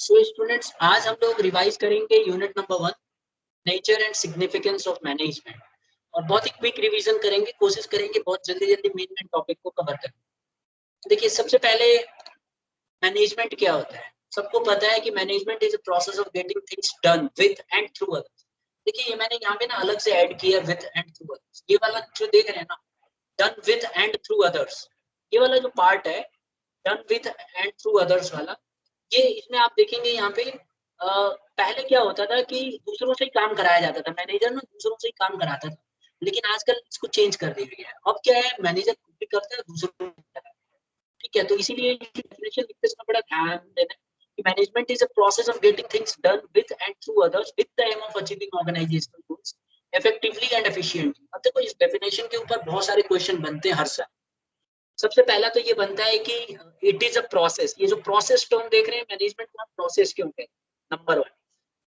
So students, आज हम लोग रिवाइज करेंगे unit number 1, nature and significance of management. और बहुत ही क्विक रिवीजन करेंगे, कोशिश करेंगे बहुत जल्दी जल्दी मेन टॉपिक को कवर करें। देखिए, सबसे पहले मैनेजमेंट क्या होता है। सबको पता है कि management is a process of getting things done with and through others. देखिए, ये मैंने यहाँ पे ना अलग से ऐड किया विद एंड थ्रू अदर्स। ये वाला जो देख रहे हैं ना, done with and through others, ये वाला जो पार्ट है done with and through others वाला, ये इसमें आप देखेंगे यहाँ पे पहले क्या होता था कि दूसरों से ही काम कराया जाता था। मैनेजर ना दूसरों से ही काम कराता था, लेकिन आजकल इसको चेंज कर दिया गया है। अब क्या है, मैनेजर खुद भी करता है, दूसरों को भी करता है। ठीक है, तो इसीलिए डेफिनेशन लिखते समय बड़ा ध्यान देना है कि management is a process of getting things done with and through others with the aim of achieving organisational goals effectively and efficiently. अब देखो, इस डेफिनेशन के ऊपर बहुत सारे क्वेश्चन बनते हैं हर साल। सबसे पहला तो ये बनता है कि इट इज अ प्रोसेस। ये जो प्रोसेस टर्म देख रहे हैं, मैनेजमेंट का प्रोसेस क्यों है, नंबर 1।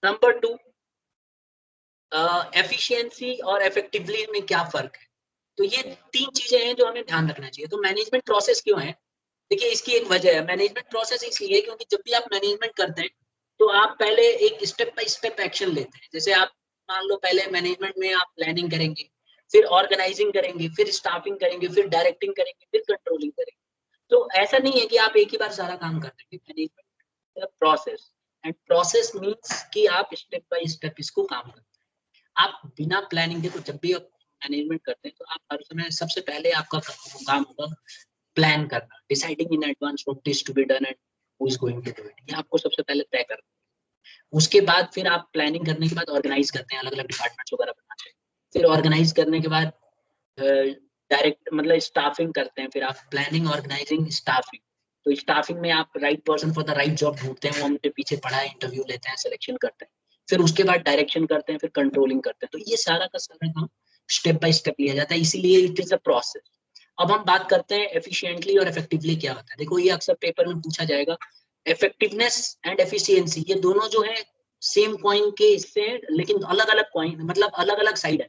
नंबर 2, एफिशिएंसी और इफेक्टिवली में क्या फर्क है। तो ये तीन चीजें हैं जो हमें ध्यान रखना चाहिए। तो मैनेजमेंट प्रोसेस क्यों है, देखिए इसकी एक वजह है। मैनेजमेंट प्रोसेस इसलिए क्योंकि जब भी आप मैनेजमेंट करते हैं तो आप पहले एक स्टेप बाय स्टेप एक्शन लेते हैं। जैसे आप मान लो, पहले मैनेजमेंट में आप प्लानिंग करेंगे, फिर ऑर्गेनाइजिंग करेंगे, फिर स्टाफिंग करेंगे, फिर डायरेक्टिंग करेंगे, फिर कंट्रोलिंग करेंगे। तो ऐसा नहीं है कि आप एक ही बार सारा काम कर देंगे। Management process, and process means कि आप स्टेप बाय स्टेप इसको काम करते हैं। आप बिना प्लानिंग, देखो जब भी आप मैनेजमेंट करते हैं तो आप हर समय सबसे पहले आपका काम होगा प्लान करना, deciding in advance what is to be done and who is going to do it. ये आपको सबसे पहले तय करना। उसके बाद फिर आप प्लानिंग करने के बाद ऑर्गेनाइज करते हैं, अलग अलग डिपार्टमेंट्स वगैरह बनाते हैं। फिर ऑर्गेनाइज करने के बाद डायरेक्ट मतलब स्टाफिंग करते हैं। फिर आप प्लानिंग, ऑर्गेनाइजिंग, स्टाफिंग। तो स्टाफिंग में आप right person for the right job ढूंढते हैं, वो उनके पीछे पड़ा है, इंटरव्यू लेते हैं, सिलेक्शन करते हैं। फिर उसके बाद डायरेक्शन करते हैं, फिर कंट्रोलिंग करते हैं। तो ये सारा का सारा काम स्टेप बाय स्टेप लिया जाता है, इसीलिए इट इज अ प्रोसेस। अब हम बात करते हैं एफिशिएंटली और इफेक्टिवली क्या होता है। देखो, ये अक्सर पेपर में पूछा जाएगा। इफेक्टिवनेस एंड एफिशिएंसी, ये दोनों जो है सेम कॉइन के हिस्से हैं, लेकिन अलग अलग कॉइन, मतलब अलग अलग साइड है।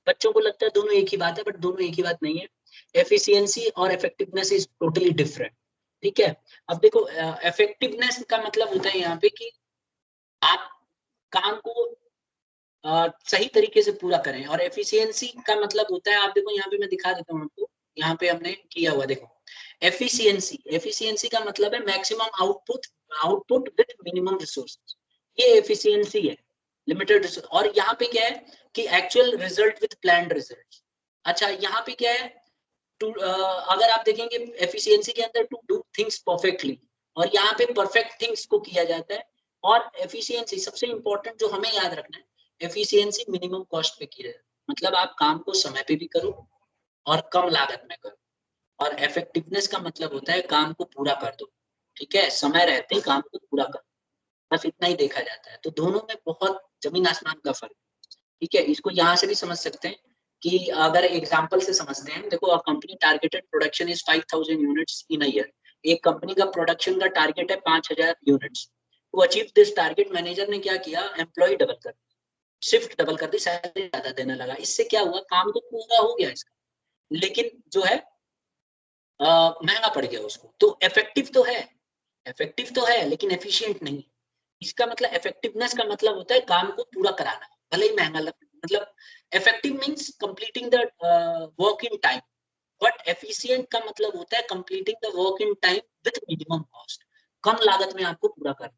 बच्चों को लगता है दोनों एक ही बात है, बट दोनों एक ही बात नहीं है। एफिशिएंसी और इफेक्टिवनेस इज टोटली डिफरेंट। ठीक है, अब देखो, इफेक्टिवनेस का मतलब होता है यहाँ पे कि आप काम को सही तरीके से पूरा करें, और एफिशिएंसी का मतलब होता है, आप देखो यहाँ पे मैं दिखा देता हूँ आपको, यहाँ पे हमने किया हुआ देखो। एफिशिएंसी, एफिशिएंसी का मतलब है maximum output, output with minimum resources. ये एफिशिएंसी है, लिमिटेड रिसोर्स। और यहाँ पे क्या है कि actual result with planned result. अच्छा, यहाँ पे क्या है, अगर आप देखेंगे एफिशिएंसी के अंदर टू डू थिंग्स परफेक्टली, और यहाँ पे परफेक्ट थिंग्स को किया जाता है। और एफिशिएंसी सबसे इंपॉर्टेंट जो हमें याद रखना है, एफिशिएंसी मिनिमम कॉस्ट पे की जाए, मतलब आप काम को समय पे भी करो और कम लागत में करो। और इफेक्टिवनेस का मतलब होता है काम को पूरा कर दो। ठीक है, समय रहते ही काम को पूरा कर, बस इतना ही देखा जाता है। तो दोनों में बहुत जमीन आसमान का फर्क। ठीक है, इसको यहाँ से भी समझ सकते हैं कि अगर एग्जांपल से समझते हैं, देखो, company targeted production is 5000 units in a year. एक कंपनी का प्रोडक्शन का टारगेट है 5000 units. To achieve this target, manager ने क्या किया, एम्प्लॉय डबल कर, शिफ्ट डबल कर दी, सैलरी ज्यादा देने लगा। इससे क्या हुआ, काम तो पूरा हो गया इसका, लेकिन जो है महंगा पड़ गया उसको। तो इफेक्टिव तो है, इफेक्टिव तो है, लेकिन एफिशिएंट नहीं। इसका मतलब इफेक्टिवनेस का मतलब होता है काम को पूरा कराना, भले ही महंगा लग, मतलब effective means completing the work in time, but efficient का मतलब होता है completing the work in time with minimum cost, कम लागत में आपको पूरा करना।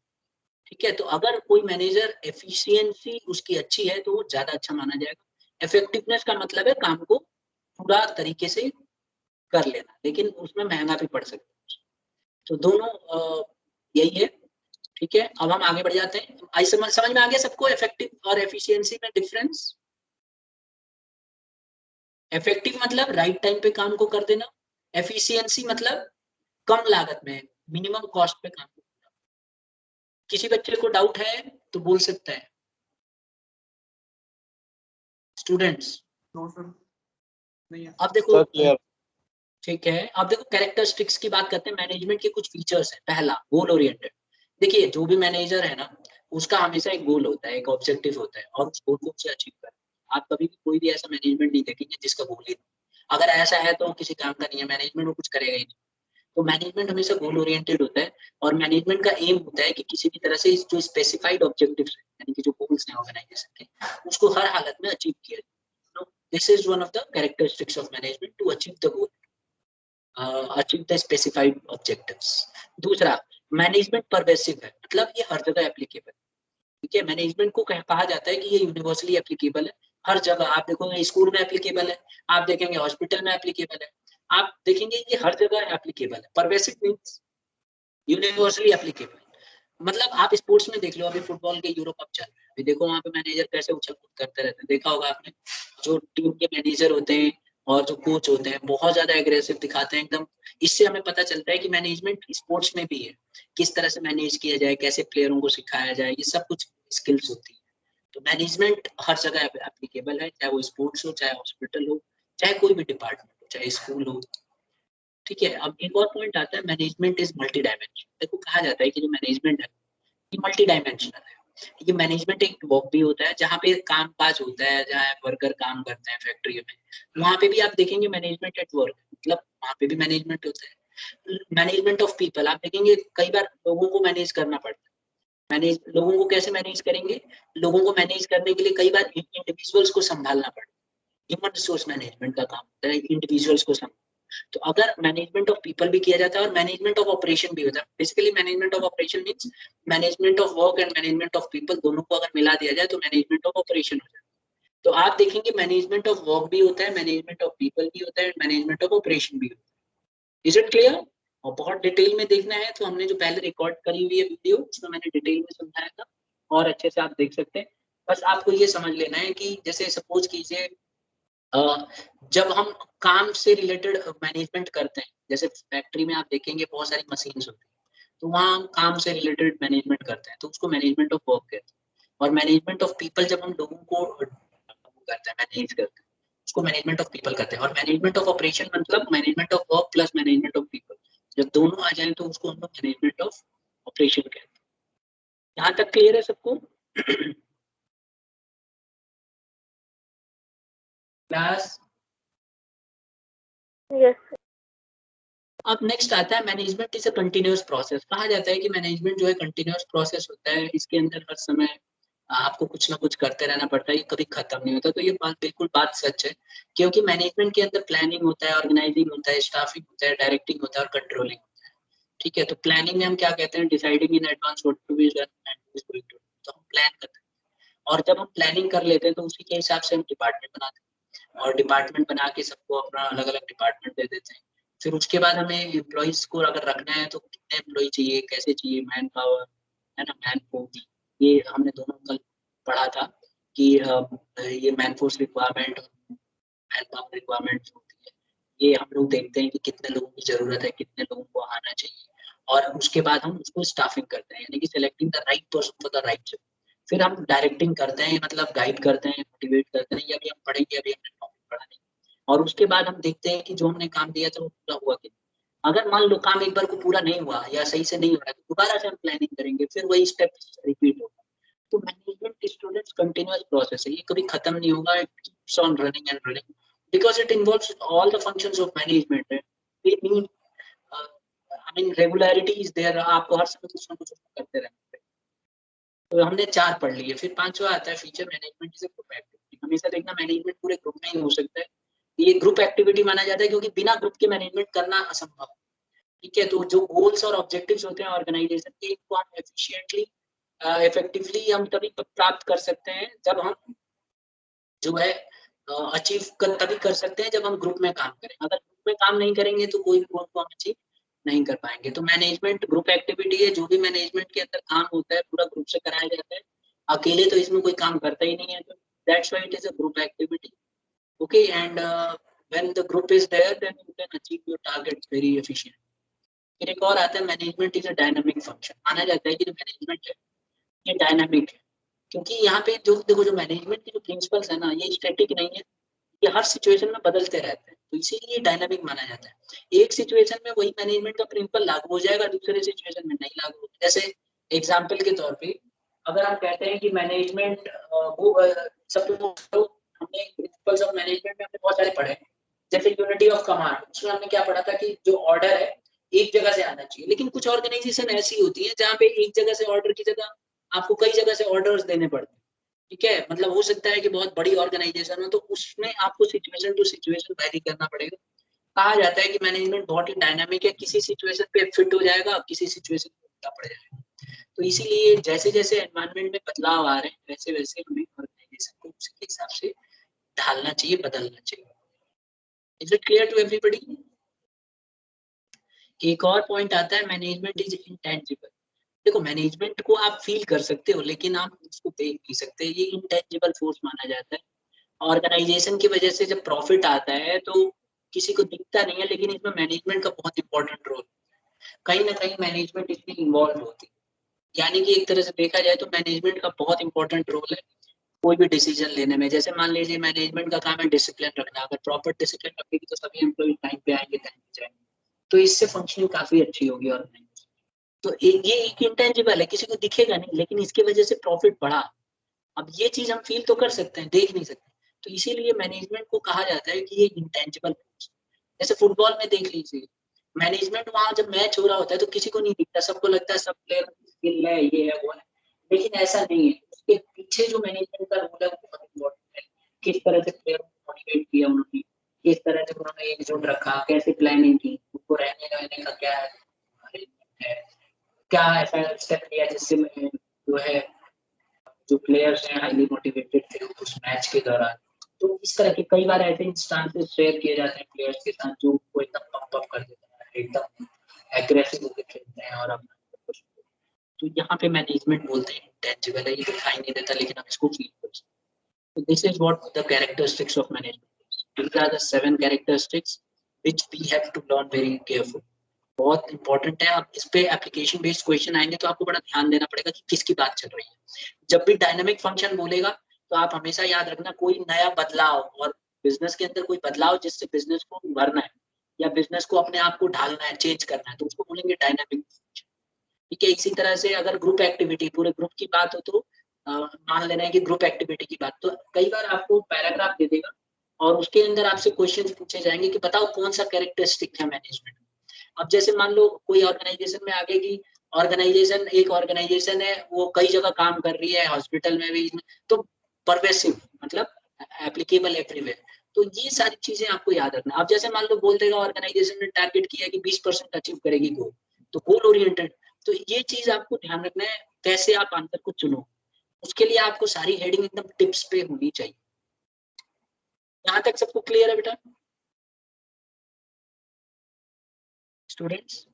ठीक है, तो अगर कोई मैनेजर एफिशिएंसी उसकी अच्छी है तो वो ज्यादा अच्छा माना जाएगा। इफेक्टिवनेस का मतलब है काम को पूरा तरीके से कर लेना, लेकिन उसमें महंगा भी पड़ सकता है। तो दोनों यही है। ठीक है, अब हम आगे बढ़ जाते हैं। आई समझ में आ गया सबको इफेक्टिव और एफिशिएंसी में डिफरेंस। इफेक्टिव मतलब राइट टाइम पे काम को कर देना, एफिशिएंसी मतलब कम लागत में, मिनिमम कॉस्ट पे काम को। किसी बच्चे को डाउट है तो बोल सकता है, स्टूडेंट्स। अब देखो, ठीक है, अब देखो कैरेक्टरिस्टिक्स की बात करते हैं। मैनेजमेंट के कुछ फीचर्स हैं। पहला, गोल ओरिएंटेड। देखिए, जो भी मैनेजर है ना, उसका हमेशा एक गोल होता है, एक ऑब्जेक्टिव होता है, और उस गोल को उसे अचीव करना। आप कभी भी कोई भी ऐसा मैनेजमेंट नहीं देखेंगे जिसका गोल ही नहीं। अगर ऐसा है तो किसी काम का नहीं है, मैनेजमेंट वो कुछ करेगा ही नहीं। तो मैनेजमेंट हमेशा गोल ओरिएंटेड होता है और मैनेजमेंट का एम होता है कि किसी भी तरह से जो स्पेसिफाइड ऑब्जेक्टिव्स हैं यानी कि जो गोल्स हैं ऑर्गेनाइजेशन के उसको हर हालत में अचीव किया जाए। तो this is one of the characteristics of management to achieve the goal, achieve the specified objectives. दूसरा, मैनेजमेंट परवेसिव है, मतलब ये हर जगह एप्लीकेबल। ठीक है, मैनेजमेंट को कहा जाता है कि ये यूनिवर्सली एप्लीकेबल है, हर जगह। आप देखोगे स्कूल में एप्लीकेबल है, आप देखेंगे हॉस्पिटल में एप्लीकेबल है, आप देखेंगे ये हर जगह एप्लीकेबल है। Pervasive means universally applicable. मतलब आप स्पोर्ट्स में देख लो, अभी फुटबॉल के यूरो कप चल रहा है, अभी देखो वहां पे मैनेजर कैसे उछल कूद करते रहते हैं, देखा होगा आपने। जो टीम के मैनेजर होते हैं और जो कोच होते हैं बहुत ज्यादा एग्रेसिव दिखाते हैं एकदम। इससे हमें पता चलता है कि मैनेजमेंट स्पोर्ट्स में भी है, किस तरह से मैनेज किया जाए, कैसे प्लेयरों को सिखाया जाए, ये सब कुछ स्किल्स होती है। तो मैनेजमेंट हर जगह एप्लीकेबल है, चाहे वो स्पोर्ट्स हो, चाहे हॉस्पिटल हो, चाहे कोई भी डिपार्टमेंट हो, चाहे स्कूल हो। ठीक है, अब एक और पॉइंट आता है, मैनेजमेंट इज मल्टी डायमेंशन। देखो कहा जाता है कि जो मैनेजमेंट है ये मल्टी डायमेंशनल है। ये मैनेजमेंट एक वर्क भी होता है जहाँ पे काम काज होता है, जहाँ वर्कर काम करते हैं फैक्ट्री में, वहां पे भी आप देखेंगे मैनेजमेंट एट वर्क, मतलब वहां पे भी मैनेजमेंट होता है। मैनेजमेंट ऑफ पीपल, आप देखेंगे कई बार लोगों को मैनेज करना पड़ता है। मैनेज लोगों को कैसे मैनेज करेंगे, लोगों को मैनेज करने के लिए कई बार इंडिविजुअल्स को संभालना पड़ता है। ह्यूमन रिसोर्स मैनेजमेंट का काम होता है इंडिविजुअल्स को। तो अगर मैनेजमेंट ऑफ पीपल भी किया जाता है और मैनेजमेंट ऑफ ऑपरेशन भी होता है, basically management of operation means management of work and management of people, दोनों को अगर मिला दिया जाए तो मैनेजमेंट ऑफ ऑपरेशन हो जाता है। तो आप देखेंगे मैनेजमेंट ऑफ वर्क भी होता है, मैनेजमेंट ऑफ पीपल भी होता है, मैनेजमेंट ऑफ ऑपरेशन भी होता है। Is it clear? और बहुत डिटेल में देखना है तो हमने जो पहले रिकॉर्ड करी हुई है वीडियो उसमें मैंने डिटेल में समझाया था और अच्छे से आप देख सकते हैं। बस आपको ये समझ लेना है कि जैसे सपोज कीजिए जब हम काम से रिलेटेड मैनेजमेंट करते हैं, जैसे फैक्ट्री में आप देखेंगे बहुत सारी मशीन्स होती हैं, तो वहाँ हम काम से रिलेटेड मैनेजमेंट करते हैं, तो उसको मैनेजमेंट ऑफ वर्क कहते हैं। और मैनेजमेंट ऑफ पीपल जब हम लोगों को करते हैं, मैनेज करते हैं, उसको मैनेजमेंट ऑफ पीपल करते हैं। और मैनेजमेंट ऑफ ऑपरेशन मतलब management of work plus management of people, जब दोनों आ जाए तो उसको हम लोग मैनेजमेंट ऑफ ऑपरेशन कहते हैं। यहाँ तक क्लियर है सबको? क्लास? यस। अब नेक्स्ट आता है management is a continuous process. कहा जाता है कि मैनेजमेंट जो है कंटिन्यूअस प्रोसेस होता है, इसके अंदर हर समय आपको कुछ ना कुछ करते रहना पड़ता है, ये कभी खत्म नहीं होता। तो ये बात बिल्कुल बात सच है, क्योंकि मैनेजमेंट के अंदर प्लानिंग होता है, ऑर्गेनाइजिंग होता है, स्टाफिंग होता है, डायरेक्टिंग होता है और कंट्रोलिंग होता है। ठीक है, तो प्लानिंग में हम क्या कहते हैं, deciding in advance what to be done and who is going to, तो हम प्लान करते हैं। और जब हम प्लानिंग कर लेते हैं तो उसी के हिसाब से हम डिपार्टमेंट बनाते हैं और डिपार्टमेंट बना के सबको अपना अलग अलग डिपार्टमेंट दे देते हैं। फिर उसके बाद हमें एम्प्लॉइज को अगर रखना है तो कितने एम्प्लॉय चाहिए, कैसे चाहिए, मैन पावर है ना, मैन फोर्स, ये हमने दोनों कल पढ़ा था कि ये मैन फोर्स रिक्वायरमेंट और मैन पावर रिक्वायरमेंट होती है। ये हम लोग देखते हैं कि कितने लोगों की जरूरत है, कितने लोगों को आना चाहिए, और उसके बाद हम उसको स्टाफिंग करते हैं, यानी कि selecting the right person for the right job. फिर हम डायरेक्टिंग करते हैं, मतलब गाइड करते हैं, मोटिवेट करते हैं, ये अभी हम पढ़ेंगे, अभी हमने टॉपिक पढ़ा नहीं। और उसके बाद हम देखते हैं कि जो हमने काम दिया था वो पूरा हुआ कि नहीं। अगर मान लो काम एक बार को पूरा नहीं हुआ या सही से नहीं हो रहा है तो दोबारा से हम प्लानिंग करेंगे, फिर वही स्टेप रिपीट होगा। तो मैनेजमेंट स्टूडेंट्स कंटिन्यूअस प्रोसेस है, ये कभी खत्म नहीं होगा, it keeps on running and running because it involves all the functions of management. We need I mean regularity is there, आपको हर समय कुछ ना कुछ करते रहना है। तो हमने 4 पढ़ लिए, फिर 5वां आता है feature management is a group activity. हमेशा देखना मैनेजमेंट पूरे ग्रुप में ही हो सकता है, ये ग्रुप एक्टिविटी माना जाता है क्योंकि बिना ग्रुप के मैनेजमेंट करना असंभव है। ठीक है, तो जो गोल्स और ऑब्जेक्टिव्स होते हैं ऑर्गेनाइजेशन के, इनको हम एफिशिएंटली इफेक्टिवली हम तभी प्राप्त कर सकते हैं जब हम जो है अचीव तभी कर सकते हैं जब हम ग्रुप में काम करें। अगर ग्रुप में काम नहीं करेंगे तो कोई भी गोल को हम अचीव नहीं कर पाएंगे। तो मैनेजमेंट ग्रुप एक्टिविटी है, जो भी मैनेजमेंट के अंदर काम होता है पूरा ग्रुप से कराया जाता है, अकेले तो इसमें कोई काम करता ही नहीं है, तो that's why it is a group activity. Okay, and when the group is there then you can achieve your target very efficient. फिर एक और आता है management is a dynamic function. माना जाता है कि जो मैनेजमेंट है ये डायनामिक है, क्योंकि यहाँ पे जो देखो जो मैनेजमेंट के जो प्रिंसिपल्स है ना, ये स्टैटिक नहीं है, ये हर सिचुएशन में बदलते रहते हैं, तो इसीलिए डायनामिक माना जाता है। एक सिचुएशन में वही मैनेजमेंट का प्रिंसिपल लागू हो जाएगा, दूसरे सिचुएशन में नहीं लागू होगा। जैसे एग्जांपल के तौर पे अगर हम कहते हैं कि मैनेजमेंट वो सपोज हमने प्रिंसिपल्स ऑफ मैनेजमेंट में हमने बहुत सारे पढ़े हैं, जैसे यूनिटी ऑफ कमांड, उसमें हमने क्या पढ़ा था कि जो ऑर्डर है एक जगह से आना चाहिए। लेकिन कुछ ऑर्गेनाइजेशन ऐसी होती है जहाँ पे एक जगह से ऑर्डर की जगह आपको कई जगह से ऑर्डर्स देने पड़ते हैं, ठीक है। मतलब हो सकता है कि बहुत बड़ी ऑर्गेनाइजेशन हो, तो उसमें आपको सिचुएशन टू सिचुएशन वैरी करना पड़ेगा। कहा जाता है कि मैनेजमेंट बहुत ही डायनामिक है, किसी सिचुएशन पे फिट हो जाएगा, किसी सिचुएशन पे उल्टा पड़ जाएगा। तो इसीलिए जैसे जैसे एनवायरनमेंट में बदलाव आ रहे हैं, वैसे वैसे हमें ऑर्गेनाइजेशन को उसके हिसाब से ढालना चाहिए, बदलना चाहिए। Is it clear to everybody? एक और पॉइंट आता है, मैनेजमेंट इज इंटेंजिबल। देखो, मैनेजमेंट को आप फील कर सकते हो लेकिन आप उसको देख नहीं सकते, ये इंटेंजिबल फोर्स माना जाता है। ऑर्गेनाइजेशन की वजह से जब प्रॉफिट आता है तो किसी को दिखता नहीं है, लेकिन इसमें मैनेजमेंट का बहुत इंपॉर्टेंट रोल, कहीं ना कहीं मैनेजमेंट इसमें इन्वॉल्व होती है। यानी कि एक तरह से देखा जाए तो मैनेजमेंट का बहुत इंपॉर्टेंट रोल है कोई भी डिसीजन लेने में। जैसे मान लीजिए मैनेजमेंट का काम है डिसिप्लिन रखना, अगर प्रॉपर डिसिप्लिन रखेगी तो सभी एम्प्लॉय टाइम पे आएंगे, टाइम पे जाएंगे, तो इससे फंक्शनिंग काफी अच्छी होगी ऑर्गेनाइजेशन। तो ये एक इंटेंजिबल है, किसी को दिखेगा नहीं, लेकिन इसकी वजह से प्रॉफिट बढ़ा। अब ये चीज हम फील तो कर सकते हैं, देख नहीं सकते। तो इसीलिए मैनेजमेंट को कहा जाता है कि ये इंटेंजिबल फोर्स। जैसे फुटबॉल में देख लीजिए, मैनेजमेंट वहां जब मैच हो रहा होता है तो किसी को नहीं दिखता, सबको लगता है सब प्लेयर स्किल है, ये है वो है, लेकिन ऐसा नहीं है। उसके पीछे जो मैनेजमेंट का रोल है वो बहुत इम्पोर्टेंट है। किस तरह से प्लेयर को मोटिवेट किया उन्होंने, किस तरह से उन्होंने एकजुट रखा, कैसे प्लानिंग की, उनको रहने रहने का क्या arrangement है, क्या ऐसा स्टेप लिया जिससे जो है जो प्लेयर्स हैं हाईली मोटिवेटेड थे उस मैच के दौरान। तो इस तरह के कई बार ऐसे इंस्टांसेस शेयर किए जाते हैं प्लेयर्स के साथ जो उनको एकदम पंप अप कर देता है, एकदम एग्रेसिव होकर खेलते हैं और अपना। तो यहाँ पे मैनेजमेंट बोलते हैं इंटेंजिबल है, ये दिखाई नहीं देता लेकिन हम इसको फील कर सकते हैं। तो this is what the characteristics of management. These are the 7 characteristics which we have to learn very careful. बहुत इंपॉर्टेंट है। आप इस पे एप्लीकेशन बेस्ड क्वेश्चन आएंगे तो आपको बड़ा ध्यान देना पड़ेगा कि किसकी बात चल रही है। जब भी डायनामिक फंक्शन बोलेगा तो आप हमेशा याद रखना कोई नया बदलाव, और बिजनेस के अंदर कोई बदलाव जिससे बिजनेस को उभरना है या बिजनेस को अपने आप को ढालना है, चेंज करना है, तो उसको बोलेंगे डायनामिक। ठीक है। इसी तरह से अगर ग्रुप एक्टिविटी, पूरे ग्रुप की बात हो तो मान लेना है कि ग्रुप एक्टिविटी की बात, तो कई बार आपको पैराग्राफ दे देगा और उसके अंदर आपसे क्वेश्चन पूछे जाएंगे कि बताओ कौन सा कैरेक्टरिस्टिक है मैनेजमेंट। अब जैसे मान लो कोई ऑर्गेनाइजेशन में आगे की ऑर्गेनाइजेशन, एक ऑर्गेनाइजेशन है वो कई जगह काम कर रही है, हॉस्पिटल में भी, तो परवेसिव मतलब एप्लीकेबल एवरीवेयर। तो ये सारी चीजें आपको याद रखना। अब जैसे मान लो बोल देगा ऑर्गेनाइजेशन ने टारगेट किया कि 20% अचीव करेगी गोल, तो गोल ओरिएंटेड। तो ये चीज आपको ध्यान रखना है, कैसे आप आंसर को चुनो, उसके लिए आपको सारी हेडिंग एकदम टिप्स पे होनी चाहिए। यहाँ तक सबको क्लियर है बेटा स्टूडेंट्स?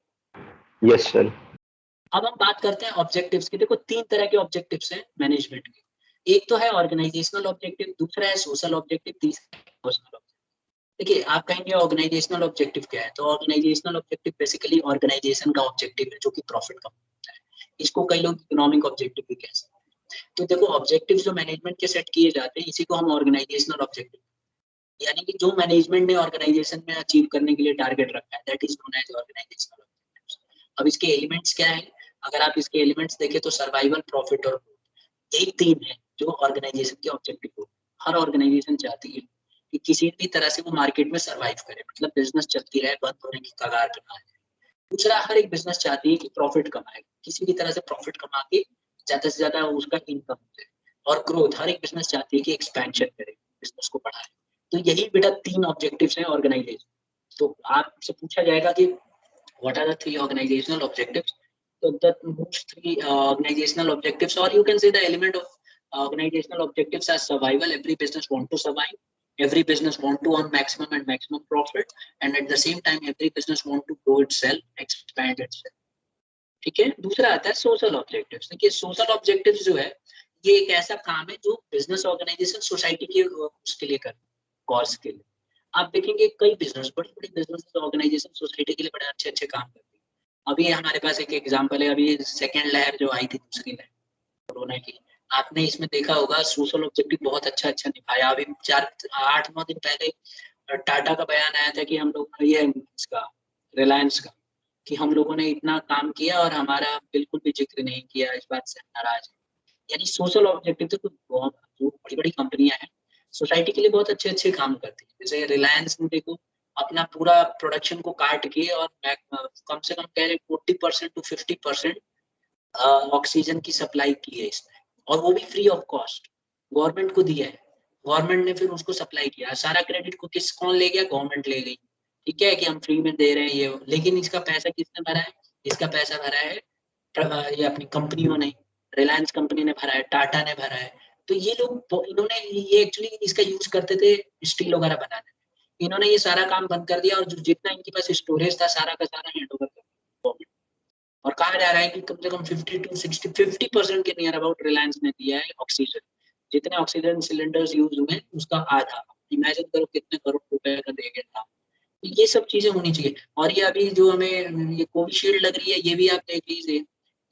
Yes sir. अब हम बात करते हैं ऑब्जेक्टिव्स की। देखो 3 तरह के ऑब्जेक्टिव्स हैं मैनेजमेंट के। एक तो है ऑर्गेनाइजेशनल ऑब्जेक्टिव, दूसरा है सोशल ऑब्जेक्टिव, तीसरा है पर्सनल ऑब्जेक्टिव। देखिए आप कहेंगे ऑर्गेनाइजेशनल ऑब्जेक्टिव क्या है, तो ऑर्गेनाइजेशनल ऑब्जेक्टिव बेसिकली ऑर्गेनाइजेशन का ऑब्जेक्टिव है जो कि प्रॉफिट का होता है। इसको कई लोग इकोनॉमिक ऑब्जेक्टिव भी कह सकते हैं। तो देखो ऑब्जेक्टिव जो मैनेजमेंट के सेट किए जाते हैं इसी को हम ऑर्गेनाइजेशनल ऑब्जेक्टिव, यानी कि जो मैनेजमेंट ने ऑर्गेनाइजेशन में अचीव करने के लिए टारगेट रखा है, that is known as organisational objectives. अब इसके एलिमेंट्स क्या है? अगर आप इसके एलिमेंट्स देखें तो सर्वाइवल, प्रॉफिट और ग्रोथ, यही 3 है जो ऑर्गेनाइजेशन के ऑब्जेक्टिव हो। हर ऑर्गेनाइजेशन चाहती है कि किसी भी तरह से वो मार्केट में सर्वाइव करे, मतलब बिजनेस चलती रहे, बंद होने की कगार पे ना आए। दूसरा, हर एक बिजनेस चाहती है कि प्रॉफिट कमाए, किसी भी तरह से प्रॉफिट कमा के ज्यादा से ज्यादा उसका इनकम हो। और ग्रोथ, हर एक बिजनेस चाहती है कि एक्सपेंशन करे, बिजनेस को बढ़ाए। तो यही बेटा 3 ऑब्जेक्टिव्स हैं ऑर्गेनाइजेशन। तो आपसे पूछा जाएगा कि what are the 3 organizational objectives? So the most 3 organizational objectives, or you can say the element of organizational objectives are survival. Every business want to survive. Every business want to earn maximum and maximum profit, and at the same time every business want to grow itself, expand itself. ठीक है। दूसरा आता है social objectives. देखिए social objectives जो है ये एक ऐसा काम है जो बिजनेस ऑर्गेनाइजेशन सोसाइटी के उसके लिए कर कॉज के लिए। आप देखेंगे कई बिजनेस, बड़ी बड़ी बिजनेस ऑर्गेनाइजेशन सोसाइटी के लिए बड़े अच्छे अच्छे काम करती है। अभी हमारे पास एक एग्जांपल है, अभी सेकेंड लहर जो आई थी, दूसरी लहर कोरोना की, आपने इसमें देखा होगा सोशल ऑब्जेक्टिव बहुत अच्छा अच्छा निभाया। अभी 8-9 दिन पहले टाटा का बयान आया था कि हम लोग ये इसका रिलायंस का, कि हम लोगों ने इतना काम किया और हमारा बिल्कुल भी जिक्र नहीं किया, इस बात से हम नाराज हैं। यानी सोशल ऑब्जेक्टिव तो बहुत, जो बड़ी बड़ी कंपनियां हैं सोसाइटी के लिए बहुत अच्छे अच्छे काम करती है। जैसे रिलायंस ने देखो अपने अपना पूरा प्रोडक्शन को काट के और कम से कम कह रहे 40% to 50% ऑक्सीजन की सप्लाई की है इसने, और वो भी फ्री ऑफ कॉस्ट, गवर्नमेंट को दिया है, गवर्नमेंट ने फिर उसको सप्लाई किया। सारा क्रेडिट को कौन ले गया? गवर्नमेंट ले गई। ठीक है कि हम फ्री में दे रहे हैं ये, लेकिन इसका पैसा किसने भरा है? इसका पैसा भरा है ये अपनी कंपनियों ने, रिलायंस कंपनी ने भरा है, टाटा ने भरा है। तो ये लोग, इन्होंने ये एक्चुअली इसका यूज करते थे स्टील वगैरह बनाने, इन्होंने ये सारा काम बंद कर दिया, और जो जितना इनके पास स्टोरेज था सारा का सारा हैंड ओवर कर दिया गवर्नमेंट। और कहा जा रहा है कि कम से कम 50% के नियर अबाउट रिलायंस ने दिया है ऑक्सीजन। जितने ऑक्सीजन सिलेंडर्स यूज हुए उसका आधा, इमेजिन करो कितने करोड़ रुपए का दे गया था। ये सब चीजें होनी चाहिए। और ये अभी जो हमें ये कोविशील्ड लग रही है, ये भी आप देख लीजिए,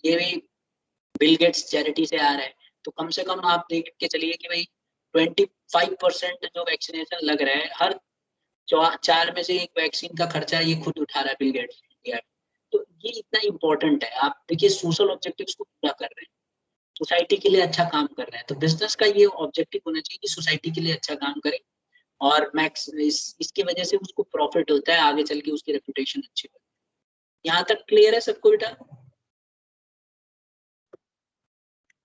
ये भी बिल गेट्स चैरिटी से आ रहा है। तो कम से कम आप देख के चलिए कि भाई 25% जो वैक्सीनेशन लग रहा है, हर 4 में से एक वैक्सीन का खर्चा ये खुद उठा रहा है बिल गेट्स इंडिया। तो ये इतना इंपॉर्टेंट है। आप देखिए सोशल ऑब्जेक्टिव्स को पूरा कर रहे हैं, सोसाइटी के लिए अच्छा काम कर रहे हैं। तो बिजनेस का ये ऑब्जेक्टिव होना चाहिए कि सोसाइटी के लिए अच्छा काम करे, और मैक्स इसकी वजह से उसको प्रॉफिट होता है, आगे चल के उसकी रेपुटेशन अच्छी होती है। यहाँ तक क्लियर है सबको बेटा?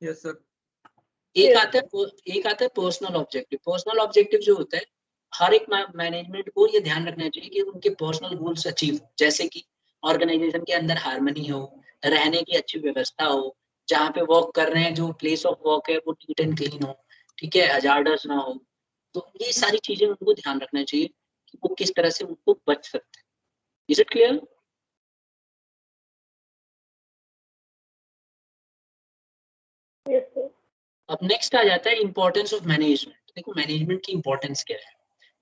Yes sir. एक आता है पर्सनल ऑब्जेक्टिव। पर्सनल ऑब्जेक्टिव जो होता है, हर एक मैनेजमेंट को ये ध्यान रखना चाहिए कि उनके पर्सनल गोल्स अचीव, जैसे कि ऑर्गेनाइजेशन के अंदर हार्मनी हो, रहने की अच्छी व्यवस्था हो, जहाँ पे वर्क कर रहे हैं जो प्लेस ऑफ वर्क है वो नीट एंड क्लीन हो, ठीक है, हजार्डस ना हो। तो ये सारी चीजें उनको ध्यान रखना चाहिए कि वो किस तरह से उनको बच सकते हैं। Is it clear? अब नेक्स्ट आ जाता है इंपॉर्टेंस ऑफ मैनेजमेंट। देखो मैनेजमेंट की इंपॉर्टेंस क्या है।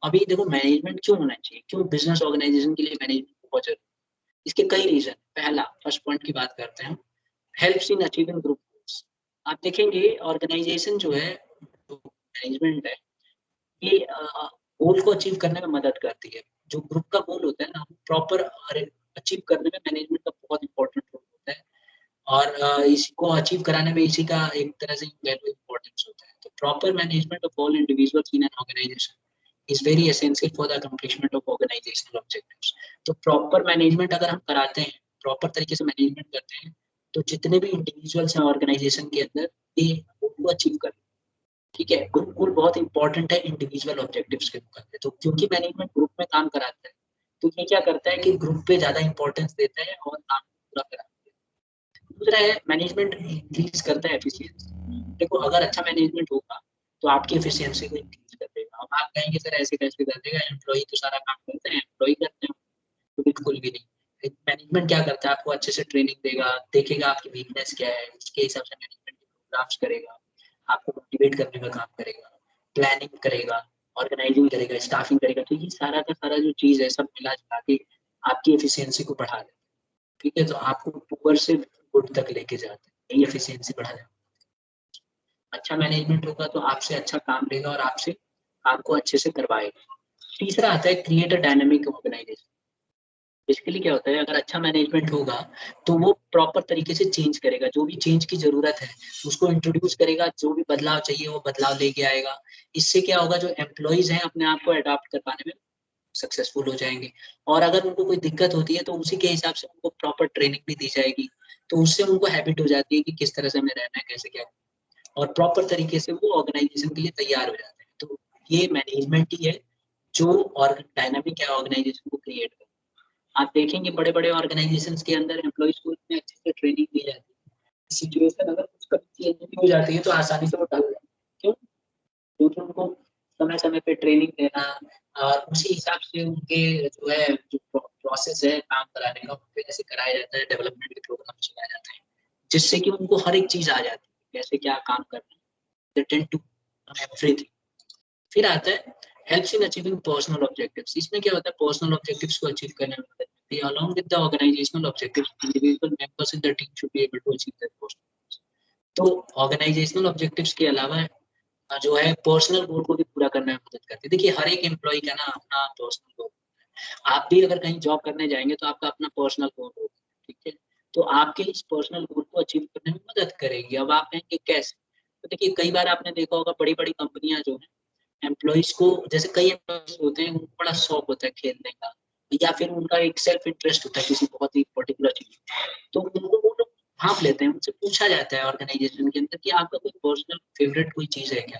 अभी देखो मैनेजमेंट क्यों होना चाहिए, क्यों बिजनेस ऑर्गेनाइजेशन के लिए मैनेजमेंट बहुत जरूरी है। इसके कई रीजन। पहला, फर्स्ट पॉइंट की बात करते हैं, helps in achieving group goals. आप देखेंगे ऑर्गेनाइजेशन जो है, जो मैनेजमेंट है, ये गोल को अचीव करने में मदद करती है। जो ग्रुप का गोल होता है ना, प्रॉपर अचीव करने में मैनेजमेंट का बहुत इंपॉर्टेंट रोल होता है। और इसको अचीव कराने में इसी का एक तरह से इम्पोर्टेंस होता है। तो proper management of all individuals in an organisation is very essential for the accomplishment of organisational objectives. तो प्रॉपर मैनेजमेंट अगर हम कराते हैं, प्रॉपर तरीके से मैनेजमेंट करते हैं, तो जितने भी इंडिविजुअल्स हैं ऑर्गेनाइजेशन के अंदर, ये उनको अचीव कर, ठीक है। ग्रुप गोल बहुत इंपॉर्टेंट है इंडिविजुअल ऑब्जेक्टिव्स के मुकाबले। तो क्योंकि मैनेजमेंट ग्रुप में काम कराता है, तो ये क्या करता है कि ग्रुप पे ज्यादा इंपॉर्टेंस देता है और काम पूरा कराता है। दूसरा है मैनेजमेंट इंक्रीज करता है एफिशिएंसी। देखो अगर अच्छा मैनेजमेंट होगा तो आपकी एफिशिएंसी को इंक्रीज कर देगा। अब आप कहेंगे सर ऐसे कैसे कर देगा, एम्प्लॉय तो सारा काम करते हैं, एम्प्लॉय करते हैं। तो बिल्कुल भी नहीं। मैनेजमेंट क्या करता है, आपको अच्छे से ट्रेनिंग देगा, देखेगा आपकी वीकनेस क्या है, उसके हिसाब से मैनेजमेंट प्रोग्राम्स करेगा, आपको मोटिवेट करने का काम करेगा, प्लानिंग करेगा, ऑर्गेनाइजिंग करेगा, स्टाफिंग करेगा। तो ये सारा का सारा जो चीज है सब मिला जुला के आपकी एफिशिएंसी को बढ़ा देता है। ठीक है, तो आपको पुअर से गुड तक लेके जाते हैं, यही एफिशिएंसी बढ़ा जाता है। अच्छा मैनेजमेंट होगा तो आपसे अच्छा काम लेगा और आपसे काम को अच्छे से करवाएगा। तीसरा आता है create a dynamic organisation. Basically क्या होता है, अगर अच्छा मैनेजमेंट होगा तो वो प्रॉपर तरीके से चेंज करेगा, जो भी चेंज की जरूरत है उसको इंट्रोड्यूस करेगा, जो भी बदलाव चाहिए वो बदलाव लेके आएगा। इससे क्या होगा, जो एम्प्लॉयज हैं अपने आप को अडॉप्ट कर पाने में सक्सेसफुल हो जाएंगे। और अगर उनको कोई दिक्कत होती है तो उसी के हिसाब से उनको प्रॉपर ट्रेनिंग भी दी जाएगी। तो उससे उनको हैबिट हो जाती है कि किस तरह से हमें रहना है, कैसे क्या, और प्रॉपर तरीके से वो ऑर्गेनाइजेशन के लिए तैयार हो जाते हैं। तो ये मैनेजमेंट ही है जो और डायनामिक है ऑर्गेनाइजेशन को क्रिएट कर। आप देखेंगे बड़े बड़े ऑर्गेनाइजेशंस के अंदर एम्प्लॉइज को इतने अच्छे से ट्रेनिंग दी जाती है, सिचुएशन अगर कुछ कभी चेंज भी हो जाती है तो आसानी से वो टल जाते हैं। क्यों? क्योंकि उनको समय समय पे ट्रेनिंग देना और उसी हिसाब से उनके जो है जो प्रोसेस है काम कराने का उनके जैसे कराया जाता है, डेवलपमेंट के प्रोग्राम चलाए जाते हैं, जिससे कि उनको हर एक चीज आ जाती है कैसे क्या काम करना है। They tend to everything. फिर आता है helps in achieving personal objectives. इसमें क्या होता है, पर्सनल ऑब्जेक्टिव्स को अचीव करने में मदद मिलती है। Along with the organisational objectives, individual members in the team should be able to achieve their personal. तो ऑर्गेनाइजेशनल ऑब्जेक्टिव्स के अलावा जो है पर्सनल गोल को भी पूरा करने में मदद करती है। देखिए हर एक एम्प्लॉय का ना अपना पर्सनल गोल, आप भी अगर कहीं जॉब करने जाएंगे तो आपका अपना पर्सनल गोल होगा, ठीक है। तो आपके इस पर्सनल गोल को अचीव करने में मदद करेगी। अब आप कहेंगे कैसे, तो देखिए कई बार आपने देखा होगा बड़ी बड़ी कंपनियां जो है एम्प्लॉइज को, जैसे कई एम्प्लॉइज होते हैं उनको बड़ा शौक होता है खेलने का, या फिर उनका एक सेल्फ इंटरेस्ट होता है किसी बहुत ही पर्टिकुलर चीज, तो उनको वो लोग भाप लेते हैं, उनसे पूछा जाता है ऑर्गेनाइजेशन के अंदर कि आपका कोई पर्सनल फेवरेट कोई चीज है क्या,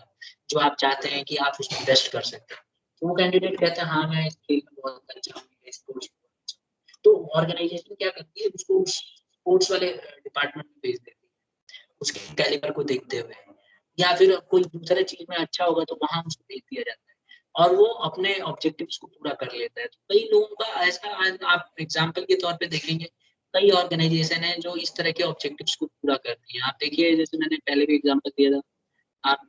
जो आप चाहते हैं कि आप उसमें बेस्ट कर सकते हैं। तो वो कैंडिडेट कहता है हाँ मैं इस फील्ड में बहुत अच्छा हूँ, इस कोर्स में बहुत अच्छा हूँ। तो ऑर्गेनाइजेशन क्या करती है, उसको स्पोर्ट्स वाले डिपार्टमेंट में भेज देती है उसके कैलिबर को देखते हुए, या फिर कोई दूसरे चीज में अच्छा होगा तो वहां उसको भेज दिया जाता है और वो अपने ऑब्जेक्टिव्स को पूरा कर लेता है। तो कई लोगों का ऐसा, आप एग्जांपल के तौर पे देखेंगे, कई ऑर्गेनाइजेशन है जो इस तरह के ऑब्जेक्टिव्स को पूरा करती हैं। आप देखिए, जैसे मैंने पहले भी एग्जांपल दिया था, आप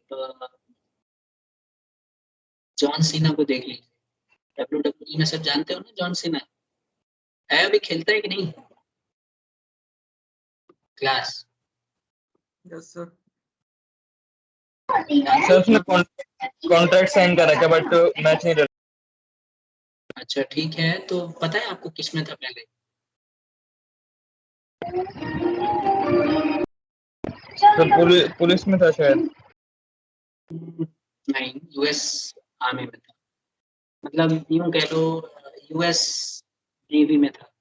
जॉन सीना को देख लीजिए, WWE में सब जानते हो ना जॉन सीना, है अभी खेलता है कि नहीं क्लास? Yes sir. सर उसने कॉन्ट्रैक्ट साइन कर रखा बट मैच नहीं रहा। अच्छा ठीक है, तो पता है आपको किसमें था पहले? सर पुलिस में था शायद। नहीं, यूएस आर्मी में था, मतलब यूं कह लो यूएस नेवी में था,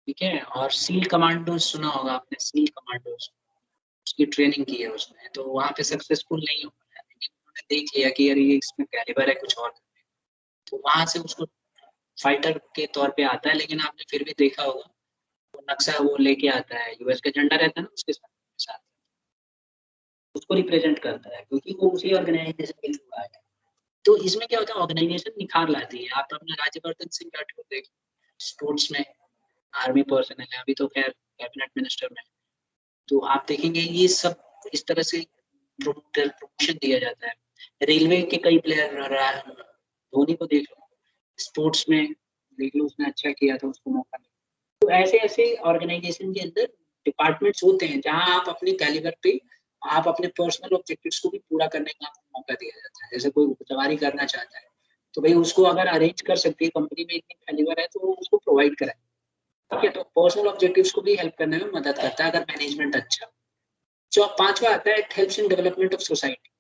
ठीक है। और सील कमांडोज सुना होगा आपने, सील कमांडोज, उसकी ट्रेनिंग की है उसने, तो वहाँ पे सक्सेसफुल नहीं हो पाया, लेकिन उन्होंने देख लिया कि यार ये इसमें कैलिबर है कुछ और, तो वहां से उसको फाइटर के तौर पे आता है। लेकिन आपने फिर भी देखा होगा वो नक्शा वो लेके आता है, यूएस का झंडा रहता है ना उसके साथ, उसको रिप्रेजेंट करता है क्योंकि वो उसी ऑर्गेनाइजेशन के लिए हुआ है। तो इसमें क्या होता है, ऑर्गेनाइजेशन निखार लाती है। आप अपना राज्यवर्धन सिंह राठौर देख, स्पोर्ट्स में आर्मी पर्सन है, अभी तो खैर कैबिनेट मिनिस्टर में, तो आप देखेंगे ये सब इस तरह से प्रमोशन दिया जाता है। रेलवे के कई प्लेयर, धोनी को देख लो, स्पोर्ट्स में देख लो, उसने अच्छा किया था, उसको मौका मिला। तो ऐसे ऐसे ऑर्गेनाइजेशन के अंदर डिपार्टमेंट्स होते हैं जहां आप अपने कैलिबर पे आप अपने पर्सनल ऑब्जेक्टिव्स को भी पूरा करने का मौका दिया जाता है। जैसे कोई सवारी करना चाहता है तो भाई उसको अगर अरेंज कर सकती है कंपनी में, इतनी कैलिबर है तो वो उसको प्रोवाइड कराए, ठीक है। तो पर्सनल ऑब्जेक्टिव्स को भी हेल्प करने में मदद करता है अगर मैनेजमेंट अच्छा। जो पांचवा आता है, helps in development of society.